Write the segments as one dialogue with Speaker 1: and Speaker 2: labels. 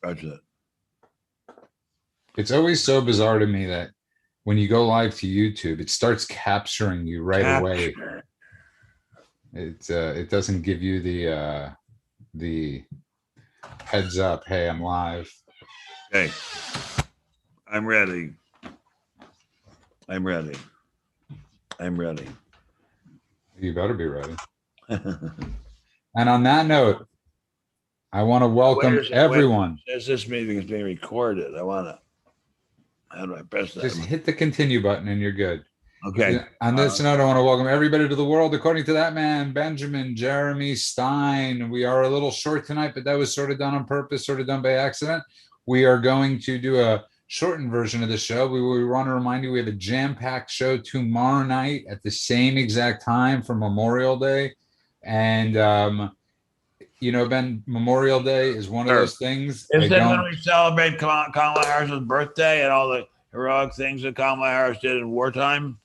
Speaker 1: Roger that.
Speaker 2: It's always so bizarre to me that when you go live to YouTube, it starts capturing you right away. It doesn't give you the heads up. Hey, I'm live.
Speaker 1: Okay, I'm ready. I'm ready. I'm ready.
Speaker 2: You better be ready. And on that note, I want to welcome everyone.
Speaker 1: As this meeting is being recorded, I want to. How do I press that?
Speaker 2: Just hit the continue button and you're good.
Speaker 1: Okay.
Speaker 2: On this note, I want to welcome everybody to the world according to that man, Benjamin Jeremy Stein. We are a little short tonight, but that was sort of done on purpose, sort of done by accident. We are going to do a shortened version of the show. We want to remind you we have a jam-packed show tomorrow night at the same exact time for Memorial Day. And you know, Ben, Memorial Day is one of those things.
Speaker 1: Isn't it when we celebrate Kamala Harris's birthday and all the heroic things that Kamala Harris did in wartime?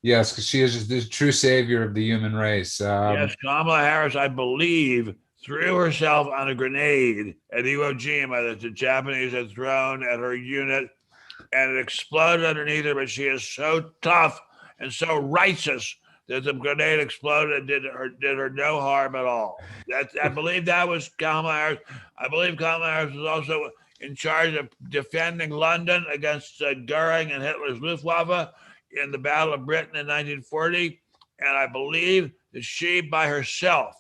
Speaker 2: Yes, because she is the true savior of the human race.
Speaker 1: Yes, Kamala Harris, I believe, threw herself on a grenade at Iwo Jima that the Japanese had thrown at her unit, and it exploded underneath her, but she is so tough and so righteous that the grenade exploded and did her no harm at all. I believe that was Kamala Harris. I believe Kamala Harris was also in charge of defending London against Goering and Hitler's Luftwaffe in the Battle of Britain in 1940. And I believe that she, by herself,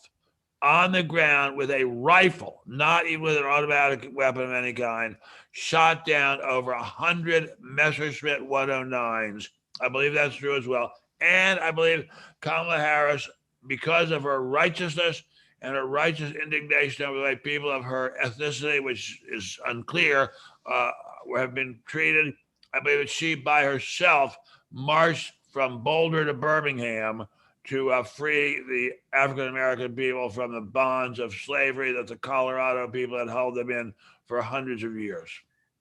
Speaker 1: on the ground with a rifle, not even with an automatic weapon of any kind, shot down over 100 Messerschmitt 109s. I believe that's true as well. And I believe Kamala Harris, because of her righteousness and her righteous indignation over the way people of her ethnicity, which is unclear, have been treated, I believe that she by herself marched from Boulder to Birmingham to free the African-American people from the bonds of slavery that the Colorado people had held them in for hundreds of years.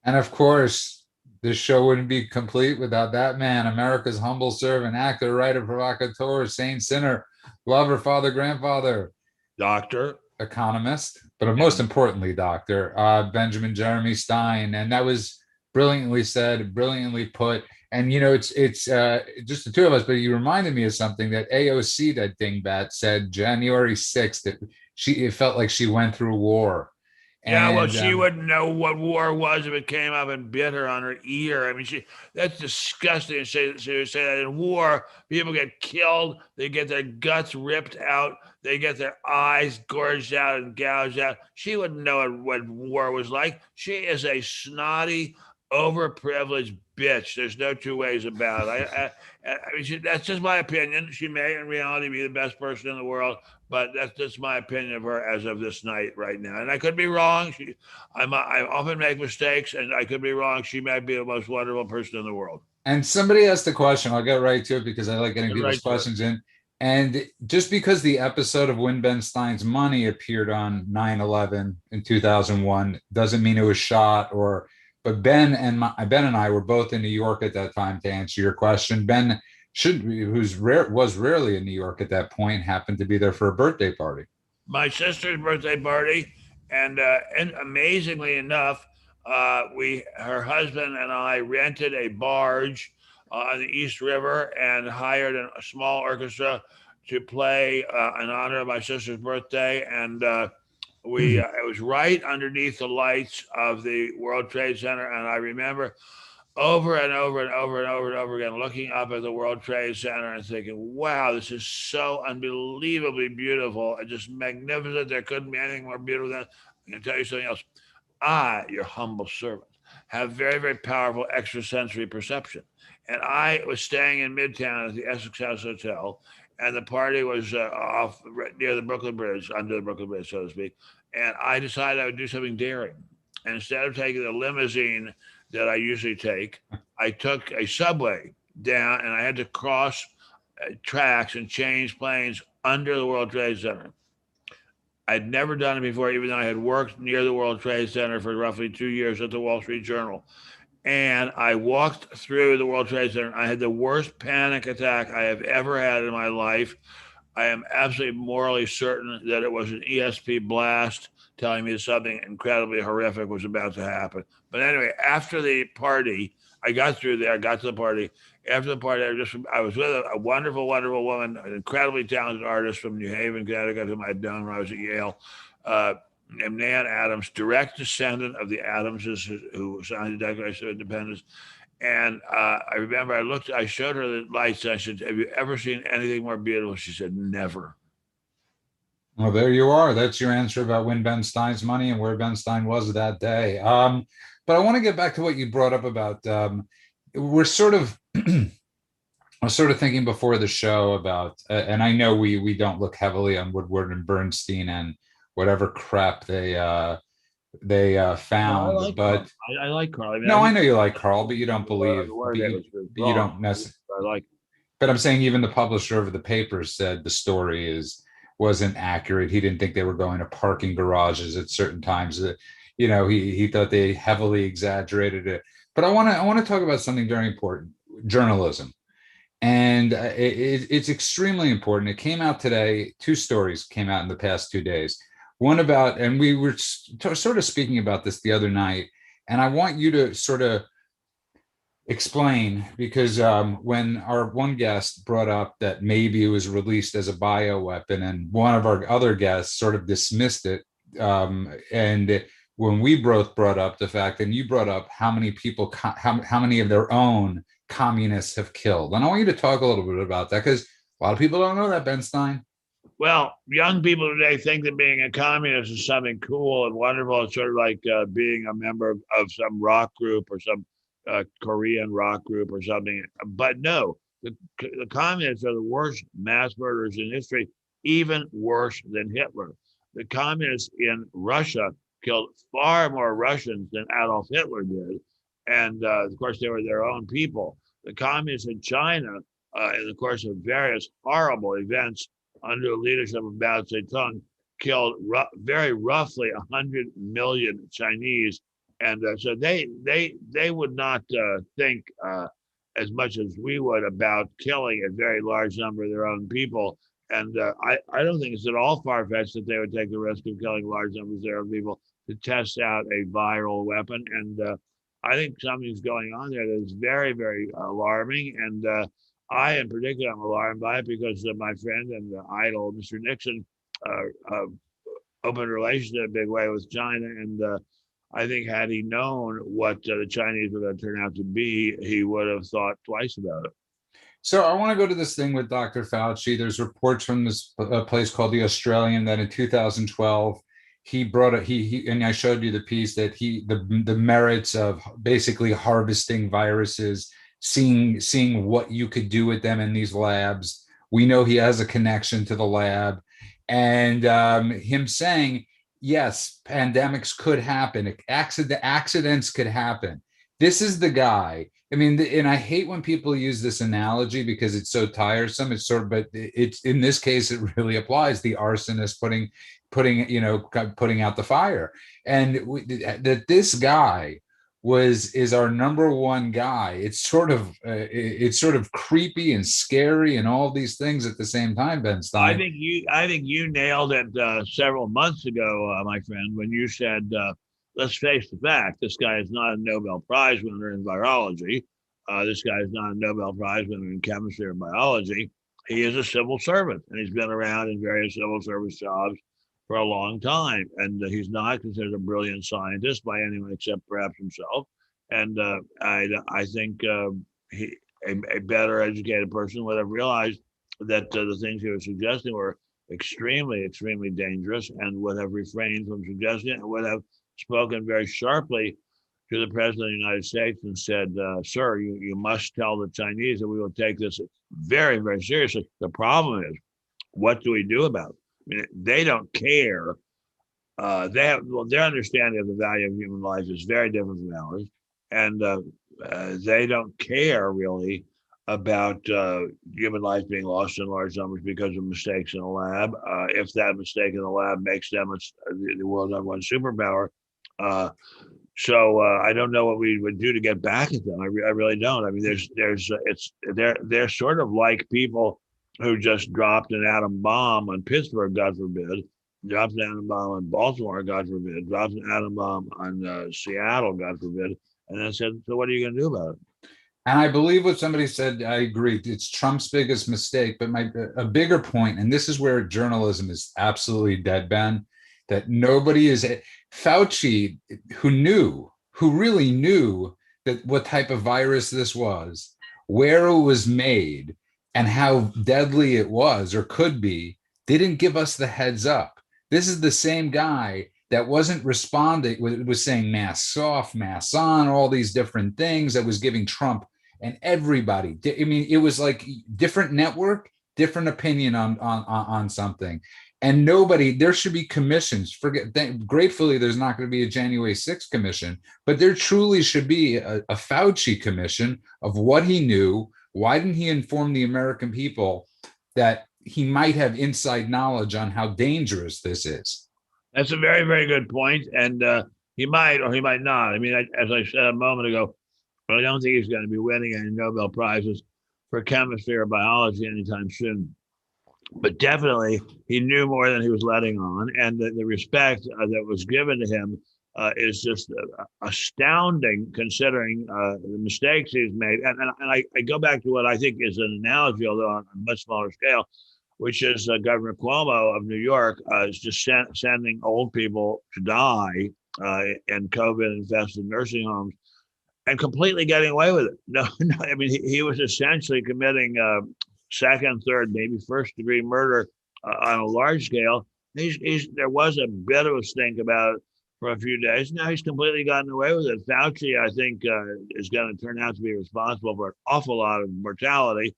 Speaker 2: And of course, this show wouldn't be complete without that man, America's humble servant, actor, writer, provocateur, saint, sinner, lover, father, grandfather,
Speaker 1: doctor,
Speaker 2: economist, but most importantly, doctor, Benjamin Jeremy Stein. And that was brilliantly said, brilliantly put. And, you know, it's just the two of us, but you reminded me of something that AOC, that dingbat, said January 6th, that it felt like she went through war.
Speaker 1: Yeah, well, she wouldn't know what war was if it came up and bit her on her ear. I mean, that's disgusting. She would say that in war, people get killed, they get their guts ripped out, they get their eyes gorged out and gouged out. She wouldn't know what war was like. She is a snotty, overprivileged bitch. There's no two ways about it. I mean, that's just my opinion. She may, in reality, be the best person in the world, but that's just my opinion of her as of this night, right now. And I could be wrong. I often make mistakes, and I could be wrong. She might be the most wonderful person in the world.
Speaker 2: And somebody asked a question. I'll get right to it because I like getting people's questions in. And just because the episode of Win Ben Stein's Money appeared on 9/11 in 2001 doesn't mean it was shot or. But Ben and I were both in New York at that time. To answer your question, Ben was rarely in New York at that point, happened to be there for a birthday party.
Speaker 1: My sister's birthday party, and amazingly enough, her husband and I rented a barge on the East River and hired a small orchestra to play in honor of my sister's birthday, and it was right underneath the lights of the World Trade Center. And I remember over and over and over and over and over again, looking up at the World Trade Center and thinking, wow, this is so unbelievably beautiful and just magnificent. There couldn't be anything more beautiful than that. I can tell you something else. I, your humble servant, have very, very powerful extrasensory perception. And I was staying in Midtown at the Essex House Hotel, and the party was off near the Brooklyn Bridge, under the Brooklyn Bridge, so to speak. And I decided I would do something daring. And instead of taking the limousine that I usually take, I took a subway down, and I had to cross tracks and change planes under the World Trade Center. I'd never done it before, even though I had worked near the World Trade Center for roughly 2 years at the Wall Street Journal. And I walked through the World Trade Center. I had the worst panic attack I have ever had in my life. I am absolutely morally certain that it was an ESP blast telling me something incredibly horrific was about to happen. But anyway, after the party, I got through there, I got to the party. After the party, I was with a wonderful, wonderful woman, an incredibly talented artist from New Haven, Connecticut, whom I'd known when I was at Yale, uh, named Nan Adams, direct descendant of the Adamses who signed the Declaration of Independence. And I remember I showed her the lights. And I said, "Have you ever seen anything more beautiful?" She said, "Never."
Speaker 2: Well, there you are. That's your answer about when Ben Stein's money and where Ben Stein was that day. But I want to get back to what you brought up about we're sort of I was sort of thinking before the show about, and I know we don't look heavily on Woodward and Bernstein and whatever crap they
Speaker 1: No, I
Speaker 2: found,
Speaker 1: like Carl.
Speaker 2: but
Speaker 1: I like Carl. I mean, I
Speaker 2: no, I
Speaker 1: think
Speaker 2: know you like Carl, but you don't
Speaker 1: the
Speaker 2: believe,
Speaker 1: word that was
Speaker 2: but you
Speaker 1: wrong.
Speaker 2: don't necessarily.
Speaker 1: I like.
Speaker 2: But I'm saying even the publisher of the paper said the story wasn't accurate. He didn't think they were going to parking garages at certain times. He thought they heavily exaggerated it. But I want to talk about something very important: journalism, and it's extremely important. It came out today. Two stories came out in the past 2 days. One about, and we were sort of speaking about this the other night, and I want you to sort of explain, because when our one guest brought up that maybe it was released as a bioweapon, and one of our other guests sort of dismissed it, and when we both brought up the fact, and you brought up how many people, how many of their own communists have killed, and I want you to talk a little bit about that, because a lot of people don't know that, Ben Stein.
Speaker 1: Well, young people today think that being a communist is something cool and wonderful. It's sort of like being a member of some rock group or some Korean rock group or something. But no, the communists are the worst mass murderers in history, even worse than Hitler. The communists in Russia killed far more Russians than Adolf Hitler did. And of course, they were their own people. The communists in China, in the course of various horrible events, under the leadership of Mao Zedong, killed very roughly 100 million Chinese, and so they would not think as much as we would about killing a very large number of their own people. And I don't think it's at all far fetched that they would take the risk of killing large numbers of their own people to test out a viral weapon. And I think something's going on there that is very, very alarming. And I, in particular, am alarmed by it because my friend and idol, Mr. Nixon, uh, opened relations in a big way with China. And I think had he known what the Chinese were going to turn out to be, he would have thought twice about it.
Speaker 2: So I want to go to this thing with Dr. Fauci. There's reports from this place called the Australian that in 2012 he brought he and I showed you the piece that the merits of basically harvesting viruses, seeing what you could do with them in these labs. We know he has a connection to the lab, and him saying yes, pandemics could happen, accidents could happen. This is the guy. I mean, and I hate when people use this analogy because it's so tiresome. It's sort of, but it's in this case, it really applies. The arsonist putting out the fire, and that this guy is our number one guy. It's sort of creepy and scary and all these things at the same time, Ben Stein.
Speaker 1: I think you nailed it several months ago, my friend, when you said, let's face the fact: this guy is not a Nobel Prize winner in virology. This guy is not a Nobel Prize winner in chemistry or biology. He is a civil servant, and he's been around in various civil service jobs for a long time. And he's not considered a brilliant scientist by anyone except perhaps himself. And I think a better educated person would have realized that the things he was suggesting were extremely, extremely dangerous, and would have refrained from suggesting it, and would have spoken very sharply to the president of the United States and said, sir, you must tell the Chinese that we will take this very, very seriously. The problem is, what do we do about it? I mean, they don't care. Their understanding of the value of human life is very different from ours, and they don't care really about human life being lost in large numbers because of mistakes in a lab. If that mistake in the lab makes them the world's number one superpower, so I don't know what we would do to get back at them. I really don't. I mean, they're sort of like people who just dropped an atom bomb on Pittsburgh, God forbid, dropped an atom bomb on Baltimore, God forbid, dropped an atom bomb on Seattle, God forbid, and then said, "So what are you going to do about it?"
Speaker 2: And I believe what somebody said, I agree. It's Trump's biggest mistake. But a bigger point, and this is where journalism is absolutely dead, Ben, that nobody is Fauci, who really knew that what type of virus this was, where it was made, and how deadly it was or could be, didn't give us the heads up. This is the same guy that wasn't responding, was saying masks off, masks on, all these different things, that was giving Trump and everybody. I mean, it was like different network, different opinion on something, and nobody. There should be commissions. Gratefully, there's not going to be a January 6th commission, but there truly should be a Fauci commission of what he knew. Why didn't he inform the American people that he might have inside knowledge on how dangerous this is?
Speaker 1: That's a very, very good point, and he might or he might not. I mean, as I said a moment ago, I don't think he's going to be winning any Nobel Prizes for chemistry or biology anytime soon. But definitely, he knew more than he was letting on, and the respect that was given to him is just astounding, considering the mistakes he's made. And I go back to what I think is an analogy, although on a much smaller scale, which is Governor Cuomo of New York is just sending old people to die in COVID-infested nursing homes and completely getting away with it. No, no, I mean, he was essentially committing second, third, maybe first degree murder on a large scale. There was a bit of a stink about it for a few days. Now he's completely gotten away with it. Fauci, I think, is going to turn out to be responsible for an awful lot of mortality.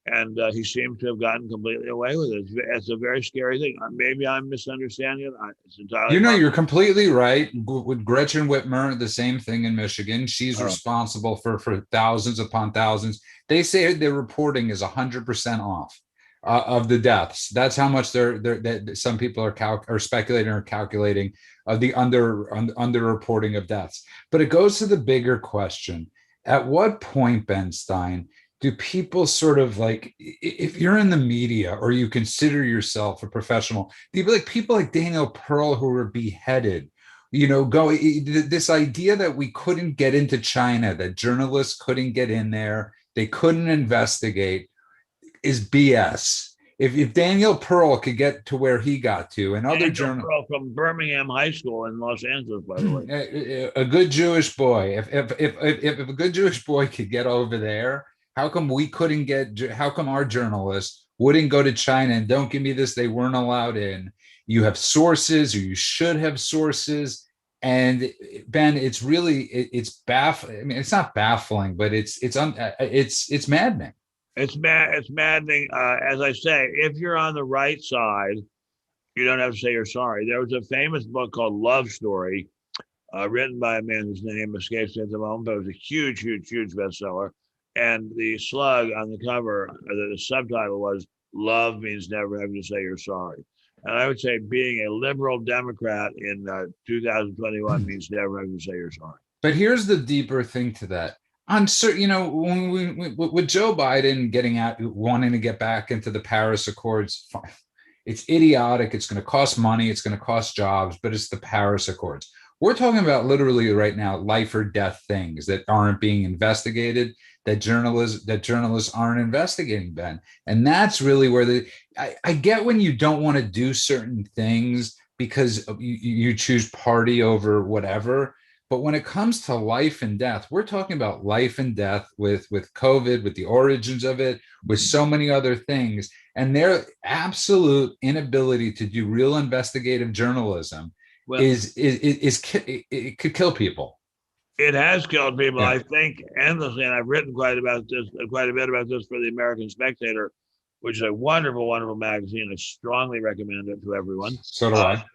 Speaker 1: And he seems to have gotten completely away with it. It's a very scary thing. Maybe I'm misunderstanding it. It's entirely
Speaker 2: you're completely right. With Gretchen Whitmer, the same thing in Michigan. She's responsible for thousands upon thousands. They say their reporting is 100% off of the deaths. That's how much some people are speculating or calculating of the underreporting of deaths. But it goes to the bigger question: at what point, Ben Stein, do people sort of like, if you're in the media or you consider yourself a professional, like people like Daniel Pearl who were beheaded, this idea that we couldn't get into China, that journalists couldn't get in there, they couldn't investigate, is BS. If Daniel Pearl could get to where he got to, and other journalists
Speaker 1: from Birmingham High School in Los Angeles, by the
Speaker 2: way, a good Jewish boy, if a good Jewish boy could get over there, how come we couldn't how come our journalists wouldn't go to China? And don't give me this, they weren't allowed in. You have sources, or you should have sources. And Ben, it's really, it's baffling. I mean, it's not baffling, but it's maddening.
Speaker 1: It's maddening. As I say, if you're on the right side, you don't have to say you're sorry. There was a famous book called Love Story, written by a man whose name escapes me at the moment, but it was a huge, huge, huge bestseller. And the slug on the cover, the subtitle was "Love means never having to say you're sorry." And I would say being a liberal Democrat in 2021 means never having to say you're sorry.
Speaker 2: But here's the deeper thing to that. On certain, when with Joe Biden getting out, wanting to get back into the Paris Accords, it's idiotic. It's going to cost money. It's going to cost jobs, but it's the Paris Accords. We're talking about literally right now life or death things that aren't being investigated, that journalists aren't investigating, Ben. And that's really where I get when you don't want to do certain things because you choose party over whatever. But when it comes to life and death, we're talking about life and death with COVID, with the origins of it, with so many other things. And their absolute inability to do real investigative journalism it could kill people.
Speaker 1: It has killed people, I think, endlessly. And I've written quite a bit about this for the American Spectator, which is a wonderful, wonderful magazine. I strongly recommend it to everyone.
Speaker 2: So do I.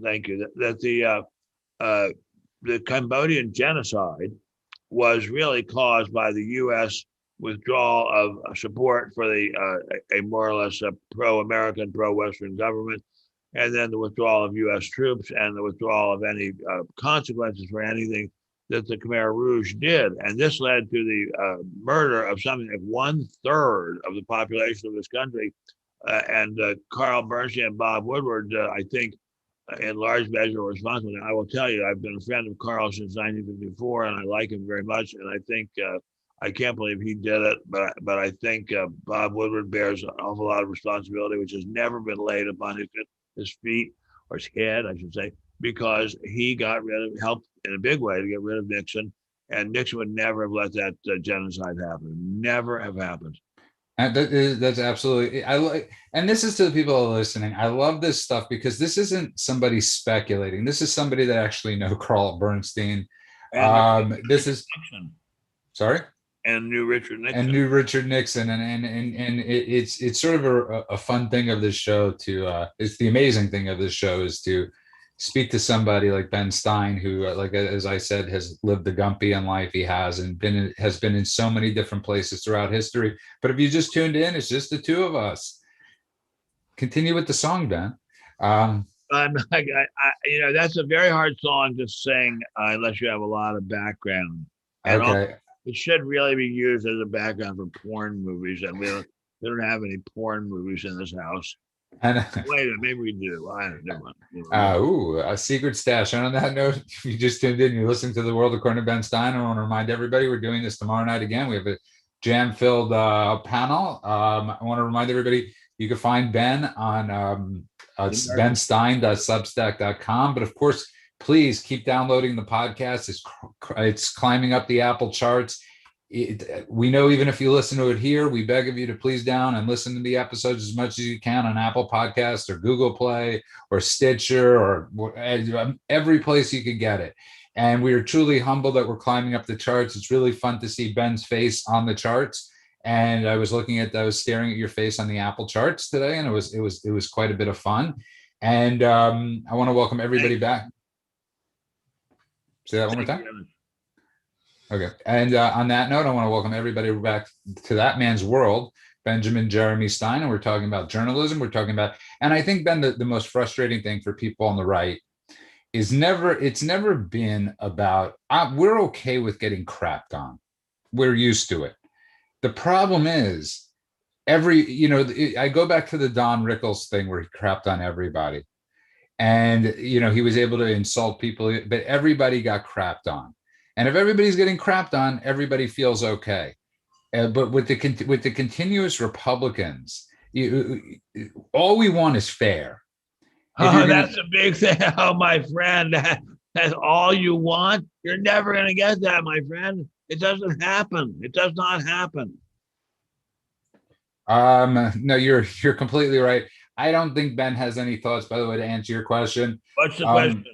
Speaker 1: Thank you. That the Cambodian genocide was really caused by the U.S. withdrawal of support for a more or less pro-American, pro-Western government, and then the withdrawal of U.S. troops and the withdrawal of any consequences for anything that the Khmer Rouge did. And this led to the murder of something like 1/3 of the population of this country. And Carl Bernstein and Bob Woodward, I think, in large measure were responsible. And I will tell you, I've been a friend of Carl since 1954, and I like him very much. And I think I can't believe he did it, but I think Bob Woodward bears an awful lot of responsibility, which has never been laid upon his feet or his head, I should say, because he helped in a big way to get rid of Nixon, and Nixon would never have let that genocide happen. Never have happened.
Speaker 2: And that's absolutely, I like, and this is to the people who are listening. I love this stuff because this isn't somebody speculating. This is somebody that actually know Carl Bernstein. This is
Speaker 1: Nixon.
Speaker 2: Sorry.
Speaker 1: And knew Richard Nixon.
Speaker 2: And knew Richard Nixon, and it's sort of a fun thing of this show to it's the amazing thing of this show is to speak to somebody like Ben Stein, who, like as I said, has lived the Gumpian life he has, and has been in so many different places throughout history. But if you just tuned in, it's just the two of us. Continue with the song, Ben.
Speaker 1: That's a very hard song to sing unless you have a lot of background. And
Speaker 2: okay.
Speaker 1: It should really be used as a background for porn movies, and we don't have any porn movies in this house. And wait, maybe we do. I don't know.
Speaker 2: A secret stash. And on that note, if you just tuned in, you're listening to The World According to Ben Stein. I want to remind everybody we're doing this tomorrow night again. We have a jam-filled panel. I want to remind everybody you can find Ben on benstein.substack.com. But of course, please keep downloading the podcast. It's climbing up the Apple charts. We know even if you listen to it here, we beg of you to please down and listen to the episodes as much as you can on Apple Podcasts or Google Play or Stitcher or every place you can get it. And we are truly humbled that we're climbing up the charts. It's really fun to see Ben's face on the charts. And I was staring at your face on the Apple charts today, and it was quite a bit of fun. And I want to welcome everybody back. Say that one more time. Okay. And on that note, I want to welcome everybody back to That Man's World, Benjamin Jeremy Stein. And we're talking about journalism. We're talking about, and I think, Ben, the most frustrating thing for people on the right is it's never been about, we're okay with getting crapped on. We're used to it. The problem is I go back to the Don Rickles thing where he crapped on everybody. And, he was able to insult people, but everybody got crapped on. And if everybody's getting crapped on, everybody feels okay. But with the continuous Republicans, all we want is fair.
Speaker 1: That's a big thing. Oh, my friend, that's all you want? You're never going to get that, my friend. It doesn't happen. It does not happen.
Speaker 2: No, you're completely right. I don't think Ben has any thoughts, by the way, to answer your question.
Speaker 1: What's the question?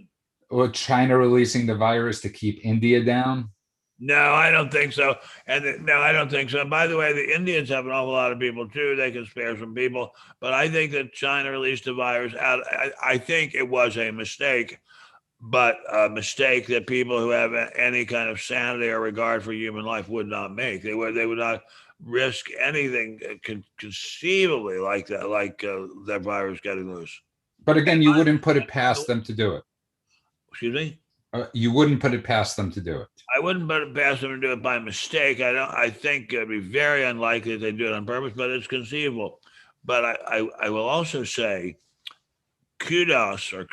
Speaker 2: Well, China releasing the virus to keep India down?
Speaker 1: No, I don't think so. No, I don't think so. And by the way, the Indians have an awful lot of people too. They can spare some people. But I think that China released the virus out. I think it was a mistake, but a mistake that people who have any kind of sanity or regard for human life would not make. They would not risk anything conceivably like that, that virus getting loose.
Speaker 2: But again, you wouldn't put it past them to do it.
Speaker 1: Excuse me?
Speaker 2: You wouldn't put it past them to do it.
Speaker 1: I wouldn't put it past them to do it by mistake. I think it'd be very unlikely that they do it on purpose, but it's conceivable. But I will also say kudos or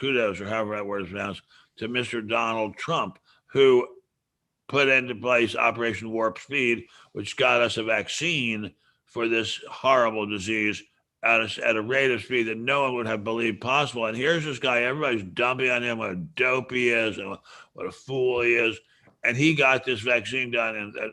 Speaker 1: however that word is pronounced, to Mr. Donald Trump, who put into place Operation Warp Speed, which got us a vaccine for this horrible disease at a rate of speed that no one would have believed possible. And here's this guy, everybody's dumping on him what a dope he is and what a fool he is. And he got this vaccine done in a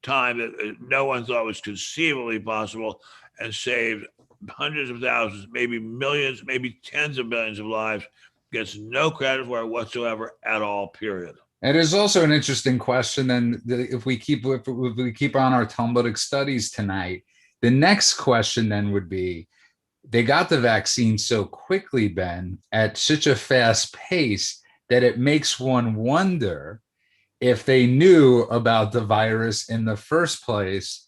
Speaker 1: time that no one thought was conceivably possible, and saved hundreds of thousands, maybe millions, maybe tens of millions of lives. Gets no credit for it whatsoever at all, period.
Speaker 2: It is also an interesting question. Then if we keep on our Talmudic studies tonight, the next question then would be, they got the vaccine so quickly, Ben, at such a fast pace that it makes one wonder if they knew about the virus in the first place.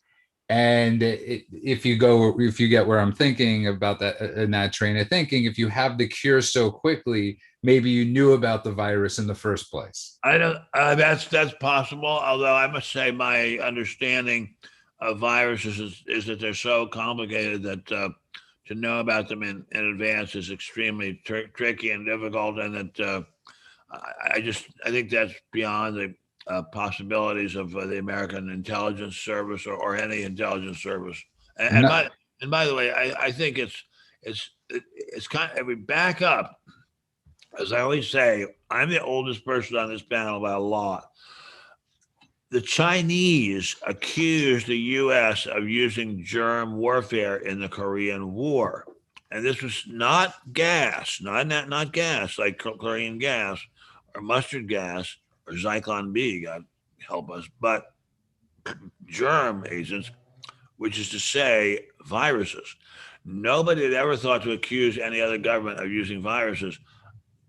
Speaker 2: And if you get where I'm thinking about that, in that train of thinking, if you have the cure so quickly, maybe you knew about the virus in the first place.
Speaker 1: I don't. That's possible. Although I must say, my understanding of viruses is that they're so complicated that to know about them in advance is extremely tricky and difficult, and that I think that's beyond the possibilities of the American intelligence service or any intelligence service. And, and
Speaker 2: No,
Speaker 1: by and by the way, I think it's kind of, if we back up, as I always say, I'm the oldest person on this panel by a lot. The Chinese accused the U.S. of using germ warfare in the Korean War, and this was not gas, not gas like chlorine gas or mustard gas or Zyklon B, God help us, but germ agents, which is to say viruses. Nobody had ever thought to accuse any other government of using viruses.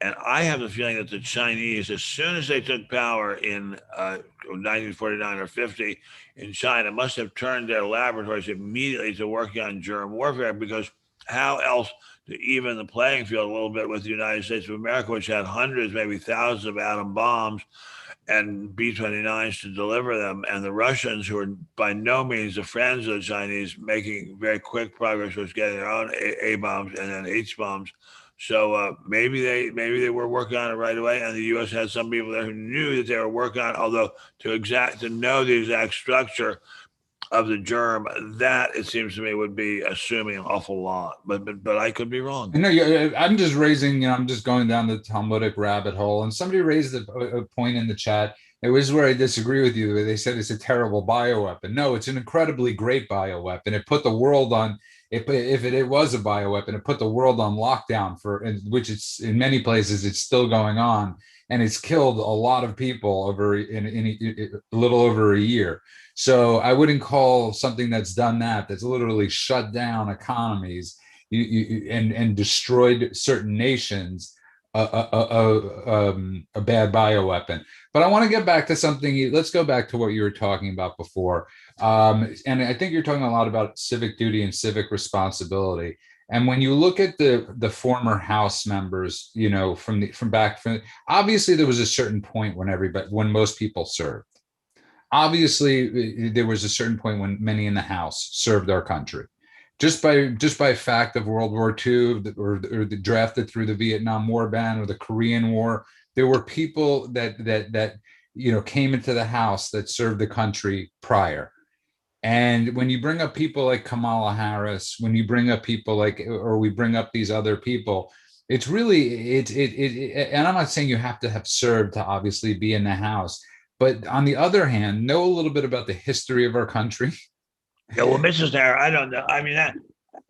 Speaker 1: And I have the feeling that the Chinese, as soon as they took power in 1949 or 50 in China, must have turned their laboratories immediately to working on germ warfare, because how else to even the playing field a little bit with the United States of America, which had hundreds, maybe thousands of atom bombs and B-29s to deliver them, and the Russians, who are by no means the friends of the Chinese, making very quick progress with getting their own A bombs and then H bombs. So maybe they were working on it right away, and the U.S. had some people there who knew that they were working on it. Although to know the exact structure of the germ, that it seems to me would be assuming an awful lot. But I could be wrong.
Speaker 2: no, I'm just raising, I'm just going down the Talmudic rabbit hole. And somebody raised a point in the chat. It was where I disagree with you. They said it's a terrible bioweapon. No, it's an incredibly great bioweapon. It put the world on, if it was a bioweapon, it put the world on lockdown, which it's in many places it's still going on, and it's killed a lot of people over in a little over a year. So I wouldn't call something that's done that's literally shut down economies and destroyed certain nations a bad bioweapon. But I want to get back to something. Let's go back to what you were talking about before. And I think you're talking a lot about civic duty and civic responsibility. And when you look at the former House members, from obviously there was a certain point when most people served. Obviously, there was a certain point when many in the House served our country. Just by fact of World War II, or the drafted through the Vietnam War ban or the Korean War, there were people that came into the House that served the country prior. And when you bring up people like Kamala Harris, when you bring up people or we bring up these other people, it's really and I'm not saying you have to have served to obviously be in the House, but on the other hand, know a little bit about the history of our country.
Speaker 1: Yeah, well, Mrs. Harris, I don't know. I mean,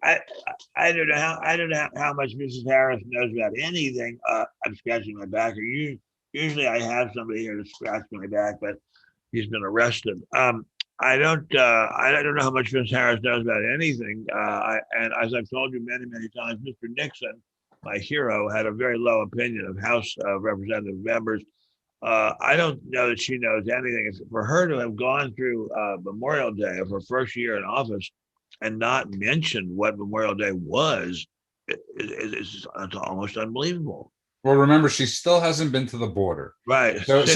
Speaker 1: I don't know how much Mrs. Harris knows about anything. I'm scratching my back. Usually I have somebody here to scratch my back, but he's been arrested. I don't know how much Mrs. Harris knows about anything. And as I've told you many, many times, Mr. Nixon, my hero, had a very low opinion of House Representative members. I don't know that she knows anything. For her to have gone through Memorial Day of her first year in office and not mention what Memorial Day was, it's almost unbelievable.
Speaker 2: Well, remember, she still hasn't been to the border.
Speaker 1: Right.
Speaker 2: So
Speaker 1: it's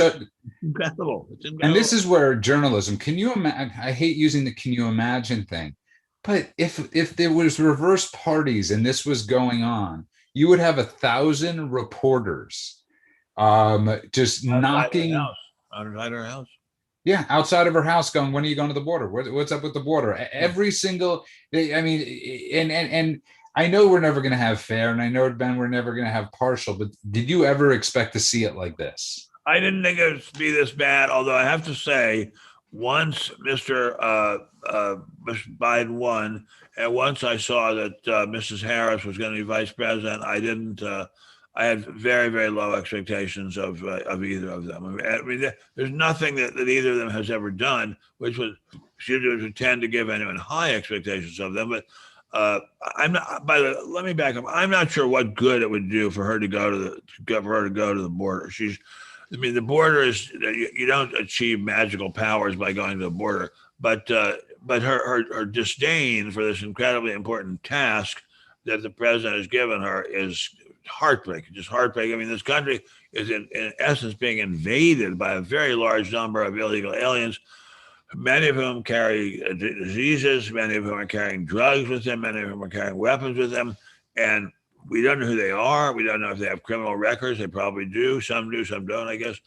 Speaker 1: incredible. It's incredible.
Speaker 2: And this is where journalism, can you imagine? I hate using the can you imagine thing, but if there was reverse parties and this was going on, you would have 1,000 reporters just outside knocking
Speaker 1: outside her house.
Speaker 2: Yeah, outside of her house, going, when are you going to the border? What's up with the border? Every single, I mean, and I know we're never going to have fair, and I know, Ben, we're never going to have partial, but did you ever expect to see it like this?
Speaker 1: I didn't think it would be this bad, although I have to say, once Mr. Biden won, and once I saw that Mrs. Harris was going to be vice president, I had very, very low expectations of either of them. I mean, there's nothing that either of them has ever done, which would tend to give anyone high expectations of them. But I'm not. Let me back up. I'm not sure what good it would do for her to go to the border. The border is, you don't achieve magical powers by going to the border, but her disdain for this incredibly important task that the president has given her is heartbreaking, just heartbreaking. I mean, this country is in essence being invaded by a very large number of illegal aliens, many of whom carry diseases, many of whom are carrying drugs with them, many of whom are carrying weapons with them, and we don't know who they are. We don't know if they have criminal records. They probably do. Some do, some don't, I guess.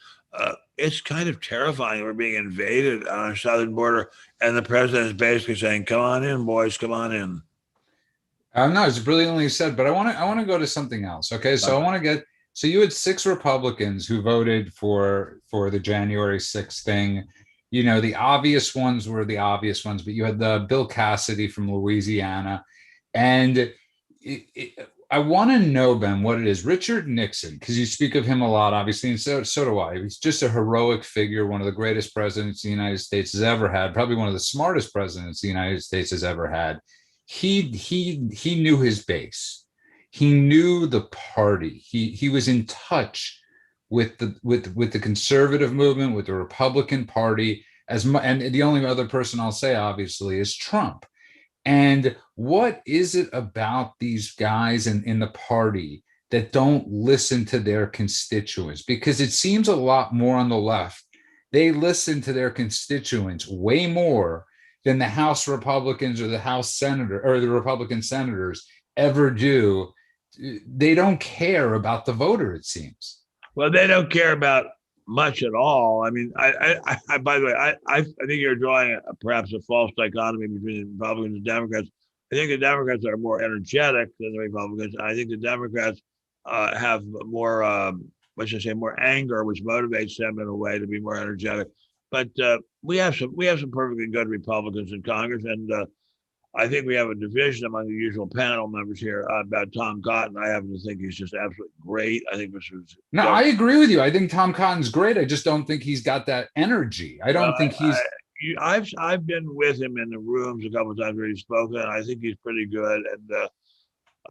Speaker 1: It's kind of terrifying. We're being invaded on our southern border, and the president is basically saying, "Come on in, boys, come on in."
Speaker 2: No, it's brilliantly said, but I want to go to something else. Okay, so I want to get so you had 6 Republicans who voted for the January 6th thing. You know, the obvious ones were the obvious ones, but you had the Bill Cassidy from Louisiana, and I want to know, Ben, what it is. Richard Nixon, because you speak of him a lot, obviously, and so do I. He's just a heroic figure, one of the greatest presidents the United States has ever had, probably one of the smartest presidents the United States has ever had. He knew his base. He knew the party. He was in touch with the conservative movement, with the Republican Party, and the only other person I'll say, obviously, is Trump. And what is it about these guys in the party that don't listen to their constituents? Because it seems a lot more on the left. They listen to their constituents way more than the House Republicans or the House Senator or the Republican senators ever do. They don't care about the voter, it seems.
Speaker 1: Well, they don't care about much at all. I mean, by the way, I think you're drawing perhaps a false dichotomy between the Republicans and Democrats. I think the Democrats are more energetic than the Republicans. I think the Democrats have more, let's just say, more anger, which motivates them in a way to be more energetic. But we have some perfectly good Republicans in Congress, and I think we have a division among the usual panel members here about Tom Cotton. I happen to think he's just absolutely great. I think this was
Speaker 2: no. I agree with you. I think Tom Cotton's great. I just don't think he's got that energy. I don't think he's.
Speaker 1: I've been with him in the rooms a couple of times where he's spoken. I think he's pretty good, and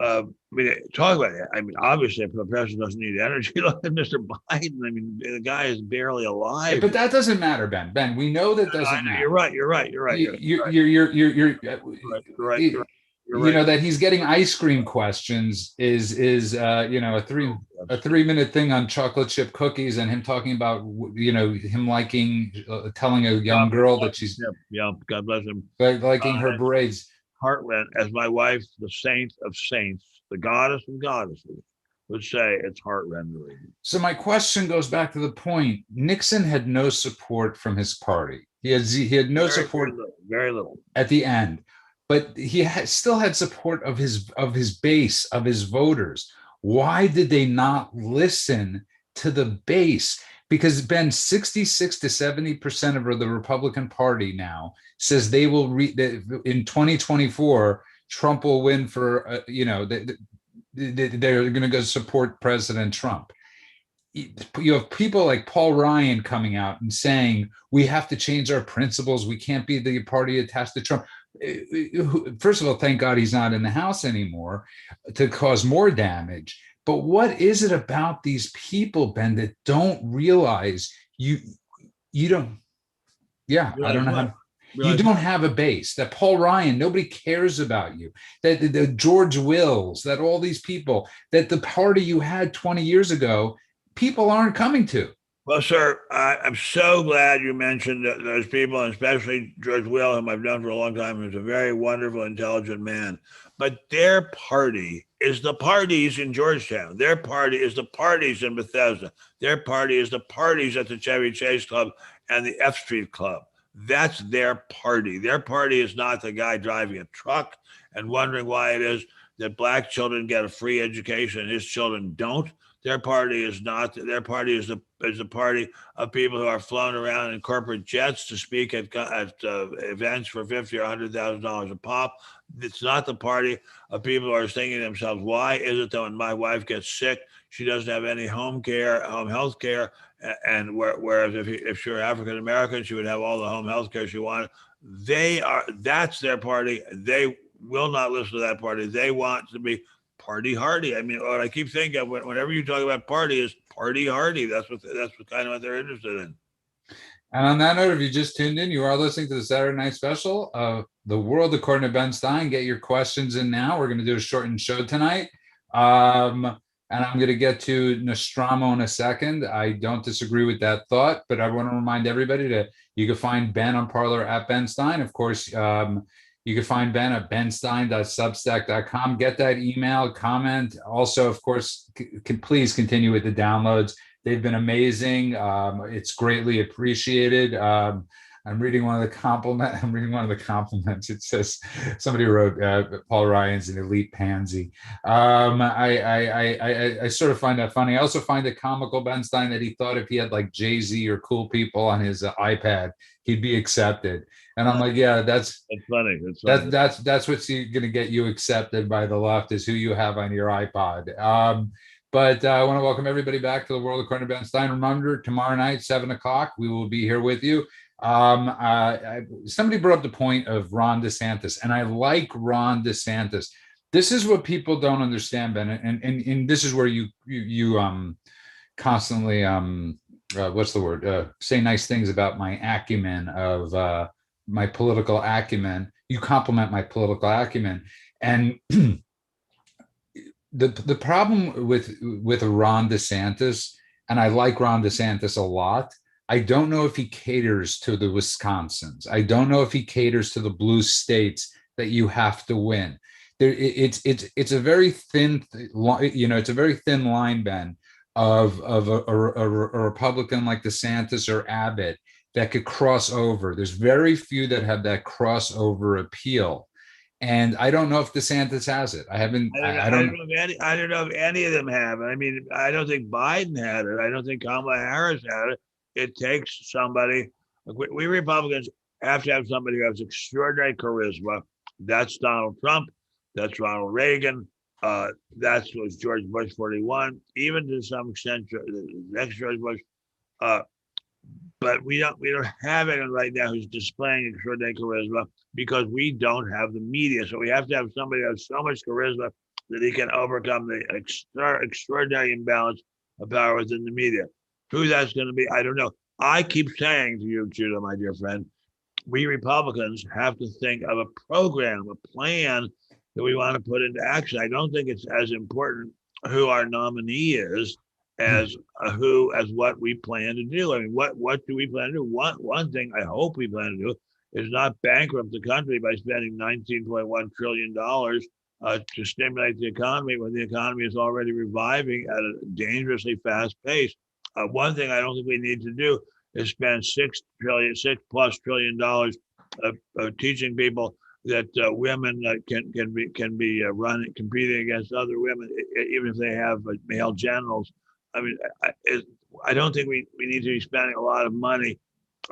Speaker 1: I mean, talk about it. I mean, obviously, if the president doesn't need energy, look at Mr. Biden. I mean, the guy is barely alive.
Speaker 2: But that doesn't matter, Ben. Ben, we know that doesn't matter.
Speaker 1: You're right. You're right.
Speaker 2: You're right. You know that he's getting ice cream questions is a 3-minute thing on chocolate chip cookies and him talking about him liking telling a young girl that she's
Speaker 1: God bless him,
Speaker 2: liking her braids.
Speaker 1: Heartland, as my wife, the saint of saints, the goddess of goddesses, would say, it's heart-rending.
Speaker 2: So my question goes back to the point: Nixon had no support from his party. He had no support,
Speaker 1: very little
Speaker 2: at the end, but he still had support of his base, of his voters. Why did they not listen to the base? Because, Ben, 66 to 70% of the Republican Party now says they will in 2024, Trump will win for, they're going to go support President Trump. You have people like Paul Ryan coming out and saying, we have to change our principles. We can't be the party attached to Trump. First of all, thank God he's not in the House anymore to cause more damage. But what is it about these people, Ben, that don't realize you don't? Yeah, I don't know how. You don't have a base. That Paul Ryan, nobody cares about you. That the George Wills, that all these people, that the party you had 20 years ago, people aren't coming to.
Speaker 1: Well, sir, I'm so glad you mentioned those people, and especially George Will, whom I've known for a long time. He's a very wonderful, intelligent man. But their party is the parties in Georgetown. Their party is the parties in Bethesda. Their party is the parties at the Chevy Chase Club and the F Street Club. That's their party. Their party is not the guy driving a truck and wondering why it is that black children get a free education and his children don't. Their party is not. Their party is the party of people who are flown around in corporate jets to speak at events for $50,000 or $100,000 a pop. It's not the party of people who are thinking to themselves, why is it that when my wife gets sick, she doesn't have any home health care, and whereas if she were African American, she would have all the home health care she wanted. That's their party. They will not listen to that party. They want to be party hardy. I mean, what I keep thinking of whenever you talk about party is party hardy. That's kind of what they're interested in.
Speaker 2: And on that note, if you just tuned in, you are listening to the Saturday Night Special of The World According to Ben Stein. Get your questions in now. We're going to do a shortened show tonight. And I'm going to get to Nostromo in a second. I don't disagree with that thought, but I want to remind everybody that you can find Ben on Parler at Ben Stein. Of course, you can find Ben at benstein.substack.com. Get that email, comment. Also, of course, please continue with the downloads. They've been amazing. It's greatly appreciated. I'm reading one of the compliments. It says somebody wrote Paul Ryan's an elite pansy. I sort of find that funny. I also find it comical, Ben Stein, that he thought if he had like Jay-Z or cool people on his iPad, he'd be accepted. And I'm like, yeah, that's
Speaker 1: funny. That's funny.
Speaker 2: That's what's going to get you accepted by the left, is who you have on your iPod. But I want to welcome everybody back to the World According to Ben Stein. Remember, tomorrow night, 7:00, we will be here with you. Somebody brought up the point of Ron DeSantis, and I like Ron DeSantis. This is what people don't understand, Ben, and this is where you constantly what's the word? Say nice things about my acumen of my political acumen. You compliment my political acumen, and the problem with Ron DeSantis, and I like Ron DeSantis a lot. I don't know if he caters to the Wisconsins. I don't know if he caters to the blue states that you have to win. It's a very thin, it's a very thin line, Ben, of a Republican like DeSantis or Abbott that could cross over. There's very few that have that crossover appeal. And I don't know if DeSantis has it. I don't
Speaker 1: know if any of them have it. I mean, I don't think Biden had it. I don't think Kamala Harris had it. It takes somebody. We Republicans have to have somebody who has extraordinary charisma. That's Donald Trump. That's Ronald Reagan. That was George Bush 41. Even to some extent, the next George Bush. But we don't have anyone right now who's displaying extraordinary charisma because we don't have the media. So we have to have somebody who has so much charisma that he can overcome the extraordinary imbalance of power within the media. Who that's going to be, I don't know. I keep saying to you, Judah, my dear friend, we Republicans have to think of a program, a plan that we want to put into action. I don't think it's as important who our nominee is as what we plan to do. I mean, what do we plan to do? One thing I hope we plan to do is not bankrupt the country by spending $19.1 trillion to stimulate the economy when the economy is already reviving at a dangerously fast pace. One thing I don't think we need to do is spend $6+ trillion of teaching people that women can be competing against other women, even if they have male genitals. I mean, I don't think we need to be spending a lot of money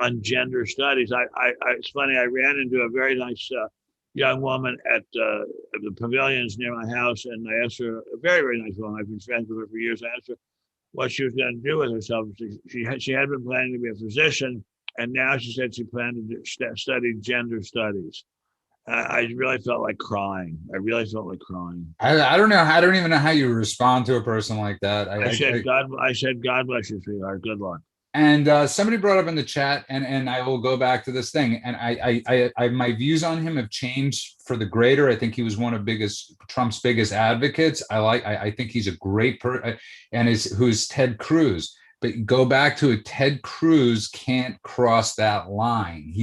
Speaker 1: on gender studies. It's funny. I ran into a very nice young woman at the pavilions near my house, and I asked her, a very, very nice woman. I've been friends with her for years. I asked her what she was going to do with herself. She had been planning to be a physician, and now she said she planned to study gender studies. I really felt like crying. I don't
Speaker 2: know. I don't even know how you respond to a person like that.
Speaker 1: I said, God bless you, sweetheart. Good luck.
Speaker 2: And somebody brought up in the chat, and I will go back to this thing. And I my views on him have changed for the greater. I think he was one of Trump's biggest advocates. I think he's a great person, and who's Ted Cruz. But go back to it. Ted Cruz can't cross that line.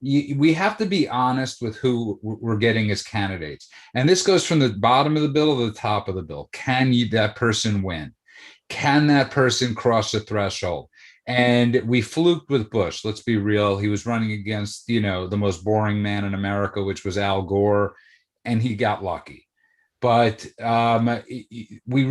Speaker 2: We have to be honest with who we're getting as candidates. And this goes from the bottom of the bill to the top of the bill. Can that person win? Can that person cross the threshold? And we fluked with Bush. Let's be real. He was running against, the most boring man in America, which was Al Gore, and he got lucky. But we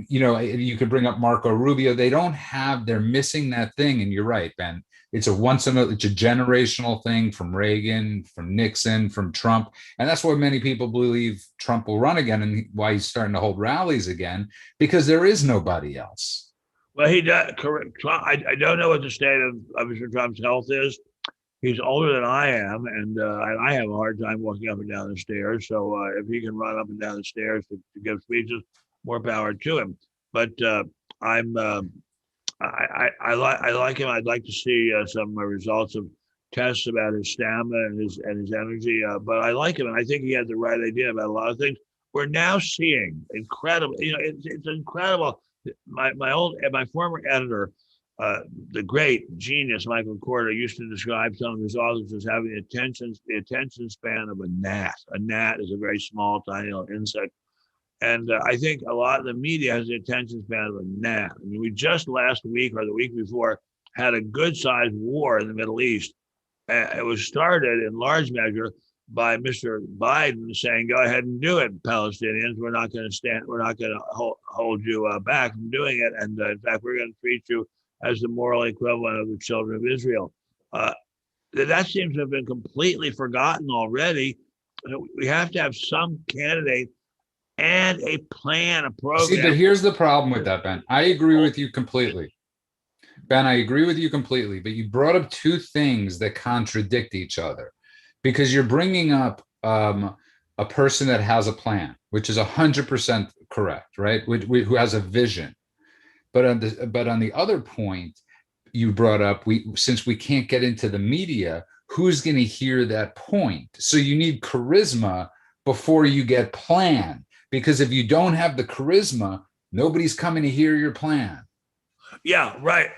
Speaker 2: you could bring up Marco Rubio. They're missing that thing. And you're right, Ben. It's a generational thing from Reagan, from Nixon, from Trump. And that's why many people believe Trump will run again and why he's starting to hold rallies again, because there is nobody else.
Speaker 1: Well, he does. Correct. I don't know what the state of Mr. Trump's health is. He's older than I am, and I have a hard time walking up and down the stairs. So if he can run up and down the stairs to give speeches, more power to him. But I like him. I'd like to see some results of tests about his stamina and his energy. But I like him, and I think he had the right idea about a lot of things. we're now seeing incredible. It's incredible. My former editor, the great genius Michael Corder, used to describe some of his authors as having the attention span of a gnat. A gnat is a very small, tiny little insect, and I think a lot of the media has the attention span of a gnat. I mean, we just last week or the week before had a good-sized war in the Middle East. It was started in large measure by Mr. Biden saying, "Go ahead and do it, Palestinians. We're not going to stand. We're not going to hold you back from doing it. And in fact, we're going to treat you as the moral equivalent of the children of Israel." That seems to have been completely forgotten already. We have to have some candidate and a plan, a program.
Speaker 2: See, but here's the problem with that, Ben. I agree with you completely. Ben, I agree with you completely, but you brought up two things that contradict each other, because you're bringing up a person that has a plan, which is 100% correct, right? Who has a vision. But on the other point you brought up, since we can't get into the media, who's going to hear that point? So you need charisma before you get plan, because if you don't have the charisma, nobody's coming to hear your plan.
Speaker 1: Yeah, right.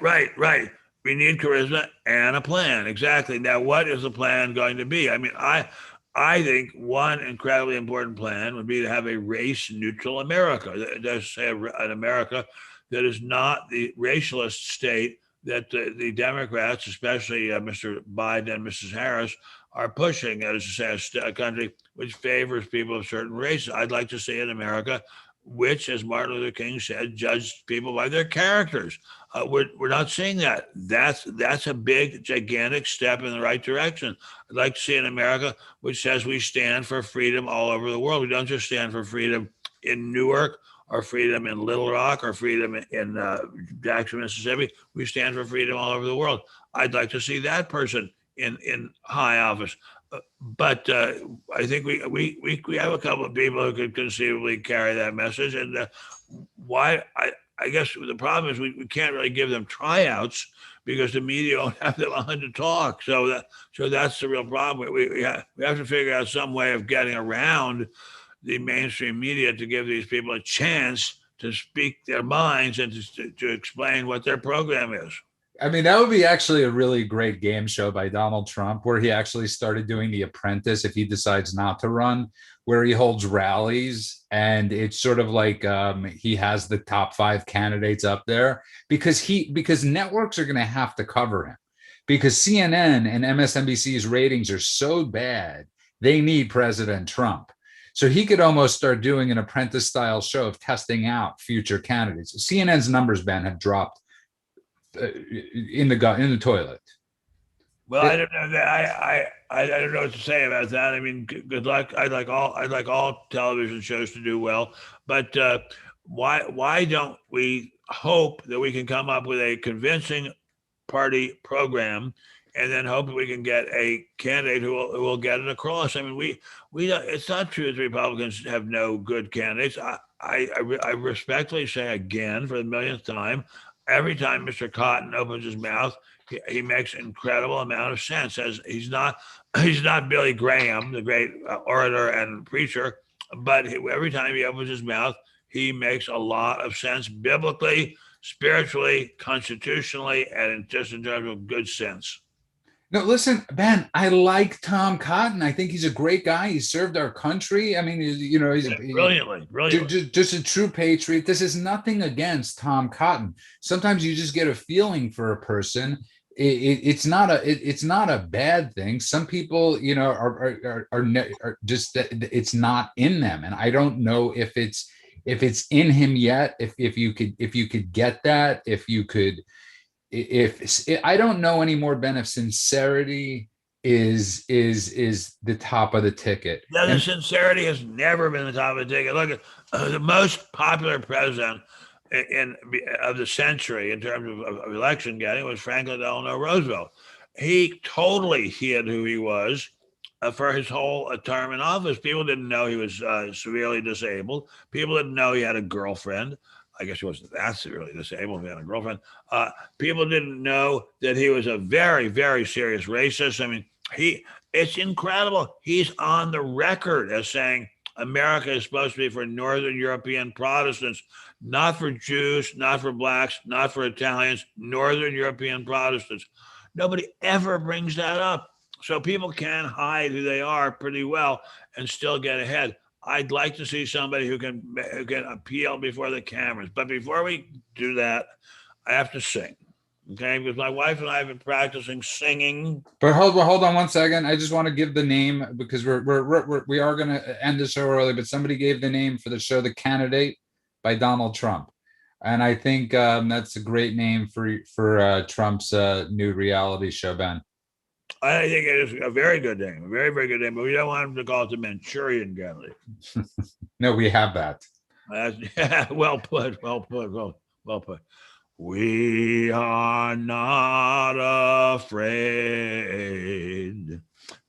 Speaker 1: We need charisma and a plan. Exactly. Now, what is the plan going to be? I mean, I think one incredibly important plan would be to have a race-neutral America. Let's say an America that is not the racialist state that the Democrats, especially Mr. Biden and Mrs. Harris, are pushing. That is to say, a country which favors people of certain races. I'd like to see an America which, as Martin Luther King said, judged people by their characters. We're not seeing that. That's a big, gigantic step in the right direction. I'd like to see an America which says we stand for freedom all over the world. We don't just stand for freedom in Newark or freedom in Little Rock or freedom in Jackson, Mississippi. We stand for freedom all over the world. I'd like to see that person in high office. But I think we have a couple of people who could conceivably carry that message. And why I guess the problem is we can't really give them tryouts because the media don't have them on to talk. So that's the real problem. We have to figure out some way of getting around the mainstream media to give these people a chance to speak their minds and to explain what their program is.
Speaker 2: I mean, that would be actually a really great game show by Donald Trump, where he actually started doing The Apprentice if he decides not to run, where he holds rallies. And it's sort of like he has the top 5 candidates up there because networks are going to have to cover him, because CNN and MSNBC's ratings are so bad. They need President Trump. So he could almost start doing an Apprentice style show of testing out future candidates. CNN's numbers, Ben, have dropped in the toilet.
Speaker 1: Well, I don't know that I don't know what to say about that. I mean, good luck. I'd like all television shows to do well, but why don't we hope that we can come up with a convincing party program, and then hope that we can get a candidate who will get it across? I mean, we don't, it's not true that Republicans have no good candidates. I respectfully say again for the millionth time, every time Mr. Cotton opens his mouth, he makes an incredible amount of sense. As he's not Billy Graham, the great orator and preacher, but every time he opens his mouth, he makes a lot of sense biblically, spiritually, constitutionally, and just in terms of good sense.
Speaker 2: No, listen, Ben, I like Tom Cotton. I think he's a great guy. He served our country. I mean, he's
Speaker 1: brilliantly.
Speaker 2: Just a true patriot. This is nothing against Tom Cotton. Sometimes you just get a feeling for a person. It's not a bad thing. Some people, are just, it's not in them, and I don't know if it's in him yet. If you could get that, if I don't know anymore, Ben, if sincerity is the top of the ticket.
Speaker 1: No, the sincerity has never been the top of the ticket. Look at the most popular president of the century in terms of election getting was Franklin Delano Roosevelt. He totally hid who he was for his whole term in office. People didn't know he was severely disabled. People didn't know he had a girlfriend. I guess he wasn't that severely disabled. He had a girlfriend. People didn't know that he was a very, very serious racist. I mean, it's incredible. He's on the record as saying, America is supposed to be for Northern European Protestants, not for Jews, not for blacks, not for Italians, Northern European Protestants. Nobody ever brings that up. So people can hide who they are pretty well and still get ahead. I'd like to see somebody who can appeal before the cameras. But before we do that, I have to sing. Okay, because my wife and I have been practicing singing.
Speaker 2: But hold on 1 second. I just want to give the name because we are going to end the show early. But somebody gave the name for the show, "The Candidate" by Donald Trump, and I think that's a great name for Trump's new reality show, Ben.
Speaker 1: I think it is a very good name, a very, very good name, but we don't want him to call it the Manchurian Candidate.
Speaker 2: No, we have that.
Speaker 1: Well put, well put, well put. We are not afraid.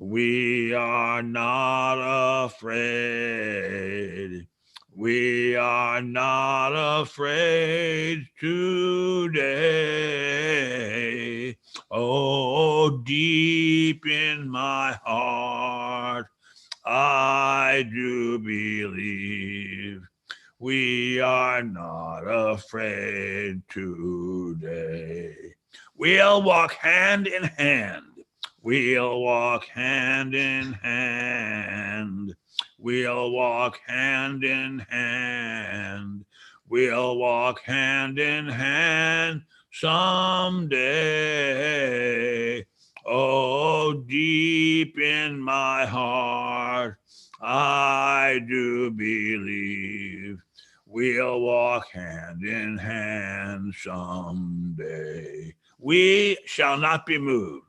Speaker 1: We are not afraid. We are not afraid today. Oh, deep in my heart, I do believe we are not afraid today. We'll walk hand in hand. We'll walk hand in hand. We'll walk hand in hand. We'll walk hand in hand someday. Oh, deep in my heart, I do believe we'll walk hand in hand someday. We shall not be moved.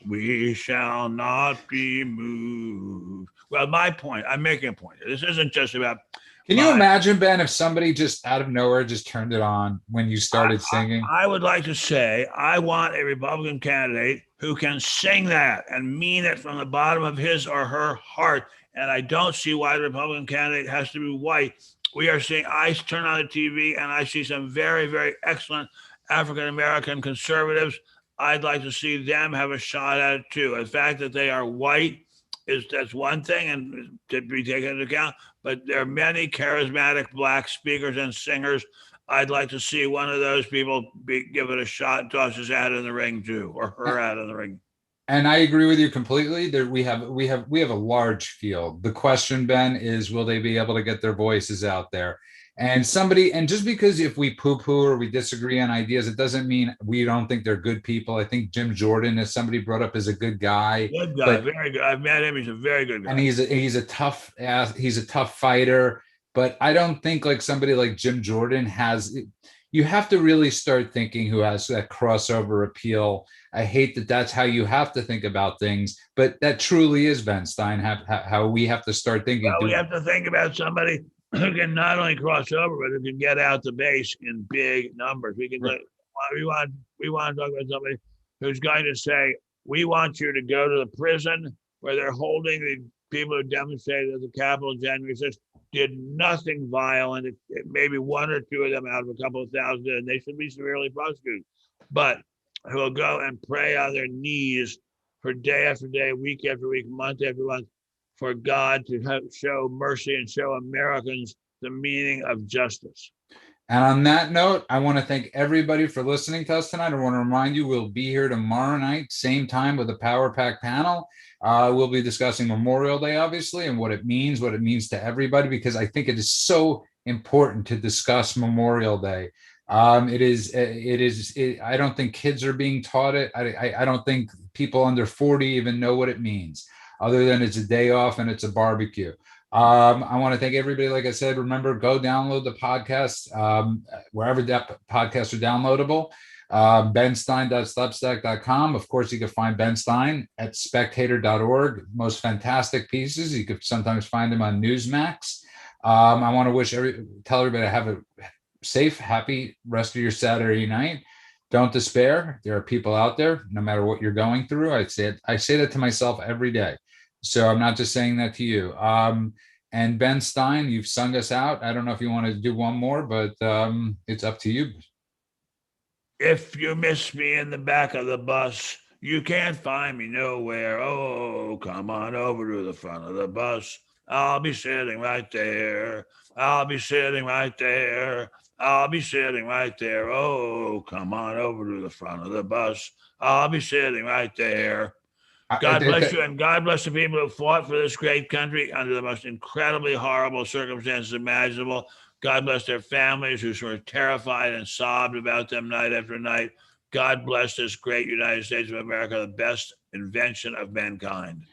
Speaker 1: We shall not be moved. Well, my point, I'm making a point. This isn't just about.
Speaker 2: Can you imagine, Ben, if somebody just out of nowhere just turned it on when you started singing?
Speaker 1: I would like to say I want a Republican candidate who can sing that and mean it from the bottom of his or her heart. And I don't see why the Republican candidate has to be white. We are seeing, I turn on the TV and I see some very, very excellent African American conservatives. I'd like to see them have a shot at it too. The fact that they are white that's one thing and to be taken into account. But there are many charismatic black speakers and singers. I'd like to see one of those people give it a shot and toss his hat in the ring too, or her hat in the ring.
Speaker 2: And I agree with you completely. That we have a large field. The question, Ben, is will they be able to get their voices out there? And just because if we poo-poo or we disagree on ideas, it doesn't mean we don't think they're good people. I think Jim Jordan, as somebody brought up, is a good guy.
Speaker 1: Good guy, very good. I've met him. He's a very good guy.
Speaker 2: And he's a tough fighter. But I don't think like somebody like Jim Jordan has. You have to really start thinking who has that crossover appeal. I hate that that's how you have to think about things, but that truly is, Ben Stein, how we have to start thinking.
Speaker 1: Well, we have to think about somebody who can not only cross over, but who can get out the base in big numbers. We can. Right. We want to talk about somebody who's going to say, we want you to go to the prison where they're holding the people who demonstrated at the Capitol January 6th, did nothing violent. Maybe one or two of them out of a couple of thousand, and they should be severely prosecuted. But who will go and pray on their knees for day after day, week after week, month after month, for God to show mercy and show Americans the meaning of justice.
Speaker 2: And on that note, I want to thank everybody for listening to us tonight. I want to remind you, we'll be here tomorrow night, same time with a Power Pack panel. We'll be discussing Memorial Day, obviously, and what it means to everybody, because I think it is so important to discuss Memorial Day. I don't think kids are being taught it. I don't think people under 40 even know what it means, other than it's a day off and it's a barbecue. I want to thank everybody. Like I said, remember, go download the podcast wherever that podcasts are downloadable. benstein.substack.com. Of course, you can find Ben Stein at spectator.org. Most fantastic pieces. You could sometimes find them on Newsmax. I want to tell everybody to have a safe, happy rest of your Saturday night. Don't despair. There are people out there, no matter what you're going through. I say that to myself every day. So I'm not just saying that to you. And Ben Stein, you've sung us out. I don't know if you want to do one more, but it's up to you.
Speaker 1: If you miss me in the back of the bus, you can't find me nowhere. Oh, come on over to the front of the bus. I'll be sitting right there. I'll be sitting right there. I'll be sitting right there. Oh, come on over to the front of the bus. I'll be sitting right there. God bless you, and God bless the people who fought for this great country under the most incredibly horrible circumstances imaginable. God bless their families who were terrified and sobbed about them night after night. God bless this great United States of America, the best invention of mankind.